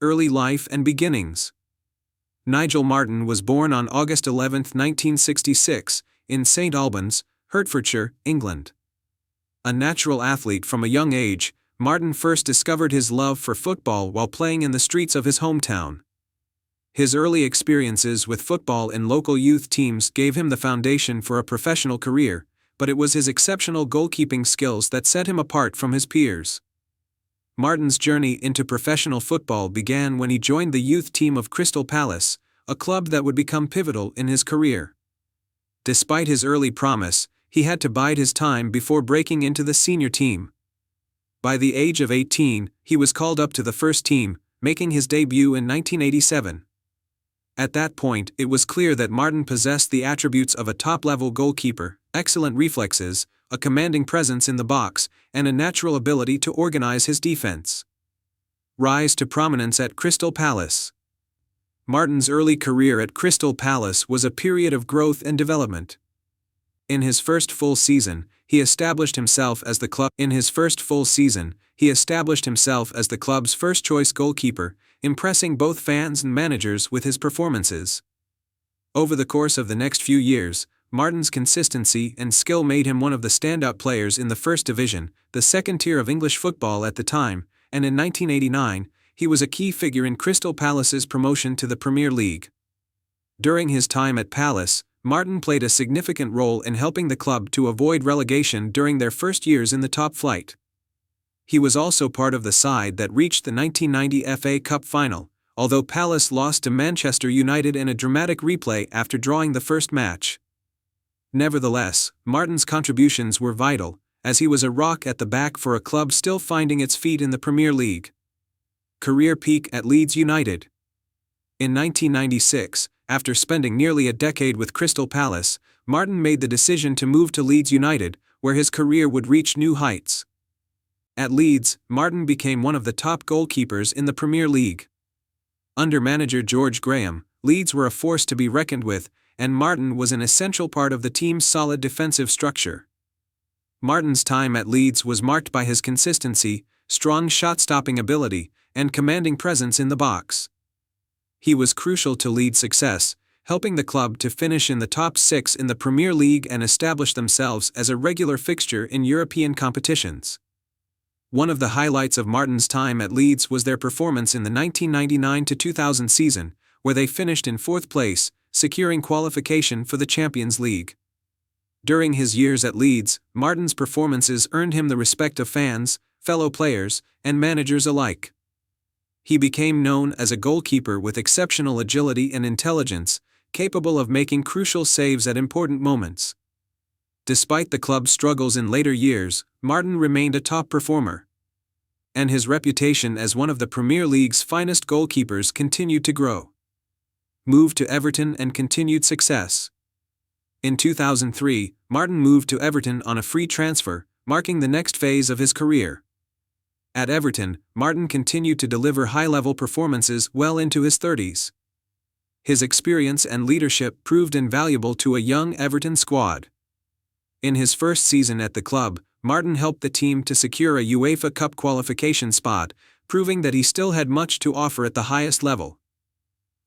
early life and beginnings. Nigel Martyn was born on August 11, 1966, in St Albans, Hertfordshire, England. A natural athlete from a young age, Martyn first discovered his love for football while playing in the streets of his hometown. His early experiences with football in local youth teams gave him the foundation for a professional career, but it was his exceptional goalkeeping skills that set him apart from his peers. Martyn's journey into professional football began when he joined the youth team of Crystal Palace, a club that would become pivotal in his career. Despite his early promise, he had to bide his time before breaking into the senior team. By the age of 18, he was called up to the first team, making his debut in 1987. At that point, it was clear that Martyn possessed the attributes of a top-level goalkeeper: excellent reflexes, a commanding presence in the box, and a natural ability to organize his defense. Rise to prominence at Crystal Palace. Martyn's early career at Crystal Palace was a period of growth and development. In his first full season, he established himself as the club's first-choice goalkeeper, impressing both fans and managers with his performances. Over the course of the next few years, Martyn's consistency and skill made him one of the standout players in the First Division, the second tier of English football at the time, and in 1989, he was a key figure in Crystal Palace's promotion to the Premier League. During his time at Palace, Martyn played a significant role in helping the club to avoid relegation during their first years in the top flight. He was also part of the side that reached the 1990 FA Cup final, although Palace lost to Manchester United in a dramatic replay after drawing the first match. Nevertheless, Martyn's contributions were vital, as he was a rock at the back for a club still finding its feet in the Premier League. Career peak at Leeds United. In 1996, after spending nearly a decade with Crystal Palace, Martyn made the decision to move to Leeds United, where his career would reach new heights. At Leeds, Martyn became one of the top goalkeepers in the Premier League. Under manager George Graham, Leeds were a force to be reckoned with, and Martyn was an essential part of the team's solid defensive structure. Martyn's time at Leeds was marked by his consistency, strong shot-stopping ability, and commanding presence in the box. He was crucial to Leeds' success, helping the club to finish in the top 6 in the Premier League and establish themselves as a regular fixture in European competitions. One of the highlights of Martyn's time at Leeds was their performance in the 1999-2000 season, where they finished in 4th place, securing qualification for the Champions League. During his years at Leeds, Martyn's performances earned him the respect of fans, fellow players, and managers alike. He became known as a goalkeeper with exceptional agility and intelligence, capable of making crucial saves at important moments. Despite the club's struggles in later years, Martyn remained a top performer. And his reputation as one of the Premier League's finest goalkeepers continued to grow. Moved to Everton and continued success. In 2003, Martyn moved to Everton on a free transfer, marking the next phase of his career. At Everton, Martyn continued to deliver high-level performances well into his 30s. His experience and leadership proved invaluable to a young Everton squad. In his first season at the club, Martyn helped the team to secure a UEFA Cup qualification spot, proving that he still had much to offer at the highest level.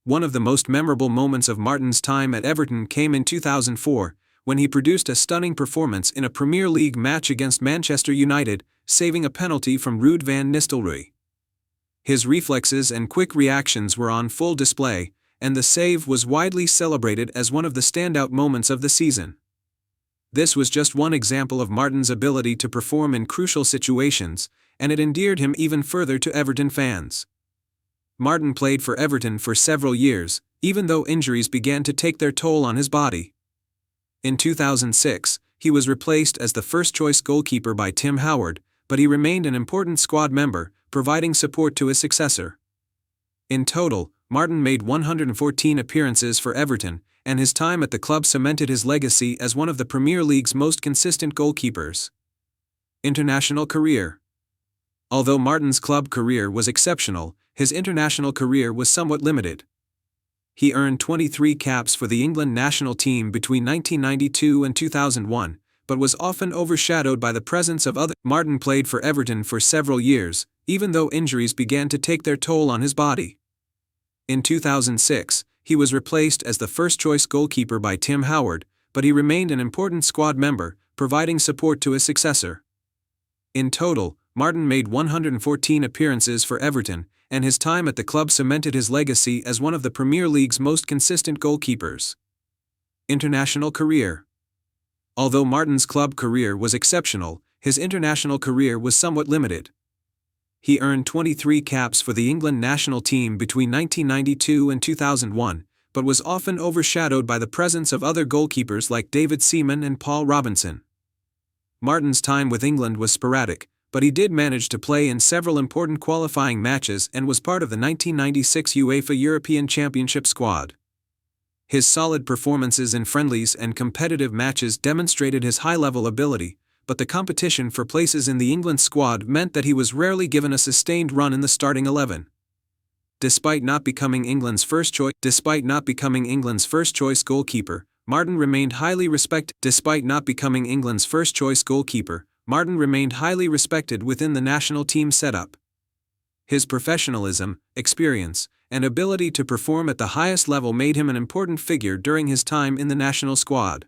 One of the most memorable moments of Martyn's time at Everton came in 2004, when he produced a stunning performance in a Premier League match against Manchester United, saving a penalty from Ruud van Nistelrooy. His reflexes and quick reactions were on full display, and the save was widely celebrated as one of the standout moments of the season. This was just one example of Martyn's ability to perform in crucial situations, and it endeared him even further to Everton fans. Martyn played for Everton for several years, even though injuries began to take their toll on his body. In 2006, he was replaced as the first-choice goalkeeper by Tim Howard, but he remained an important squad member, providing support to his successor. In total, Martyn made 114 appearances for Everton, and his time at the club cemented his legacy as one of the Premier League's most consistent goalkeepers. International career. Although Martyn's club career was exceptional, his international career was somewhat limited. He earned 23 caps for the England national team between 1992 and 2001, but was often overshadowed by the presence of other. Martyn played for Everton for several years, even though injuries began to take their toll on his body. In 2006, he was replaced as the first-choice goalkeeper by Tim Howard, but he remained an important squad member, providing support to his successor. In total, Martyn made 114 appearances for Everton, and his time at the club cemented his legacy as one of the Premier League's most consistent goalkeepers. International career. Although Martyn's club career was exceptional, his international career was somewhat limited. He earned 23 caps for the England national team between 1992 and 2001, but was often overshadowed by the presence of other goalkeepers like David Seaman and Paul Robinson. Martyn's time with England was sporadic, but he did manage to play in several important qualifying matches and was part of the 1996 UEFA European Championship squad. His solid performances in friendlies and competitive matches demonstrated his high-level ability, but the competition for places in the England squad meant that he was rarely given a sustained run in the starting 11. Despite not becoming England's first choice goalkeeper, Martyn remained highly respected. Martyn remained highly respected within the national team setup. His professionalism, experience, and ability to perform at the highest level made him an important figure during his time in the national squad.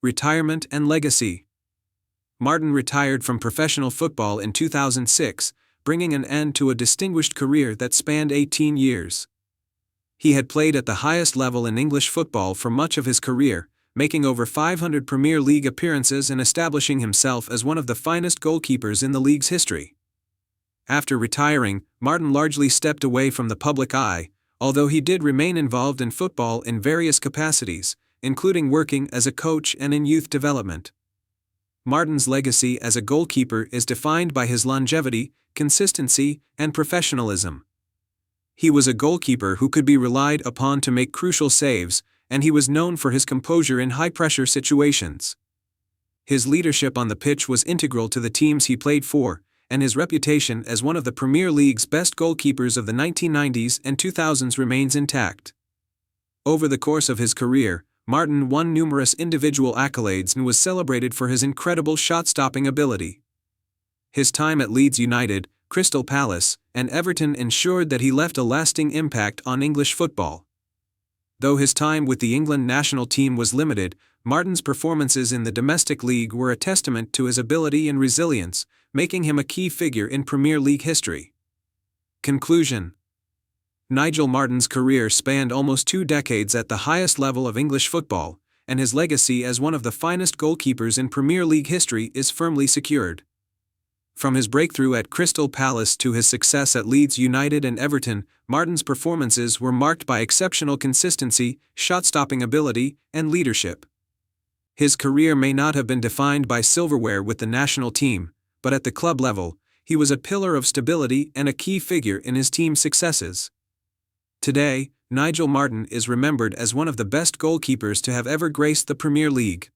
Retirement and legacy. Martyn retired from professional football in 2006, bringing an end to a distinguished career that spanned 18 years. He had played at the highest level in English football for much of his career, making over 500 Premier League appearances and establishing himself as one of the finest goalkeepers in the league's history. After retiring, Martyn largely stepped away from the public eye, although he did remain involved in football in various capacities, including working as a coach and in youth development. Martyn's legacy as a goalkeeper is defined by his longevity, consistency, and professionalism. He was a goalkeeper who could be relied upon to make crucial saves, and he was known for his composure in high-pressure situations. His leadership on the pitch was integral to the teams he played for, and his reputation as one of the Premier League's best goalkeepers of the 1990s and 2000s remains intact. Over the course of his career, Martyn won numerous individual accolades and was celebrated for his incredible shot-stopping ability. His time at Leeds United, Crystal Palace, and Everton ensured that he left a lasting impact on English football. Though his time with the England national team was limited, Martyn's performances in the domestic league were a testament to his ability and resilience, making him a key figure in Premier League history. Conclusion. Nigel Martyn's career spanned almost 2 decades at the highest level of English football, and his legacy as one of the finest goalkeepers in Premier League history is firmly secured. From his breakthrough at Crystal Palace to his success at Leeds United and Everton, Martyn's performances were marked by exceptional consistency, shot-stopping ability, and leadership. His career may not have been defined by silverware with the national team, but at the club level, he was a pillar of stability and a key figure in his team's successes. Today, Nigel Martyn is remembered as one of the best goalkeepers to have ever graced the Premier League.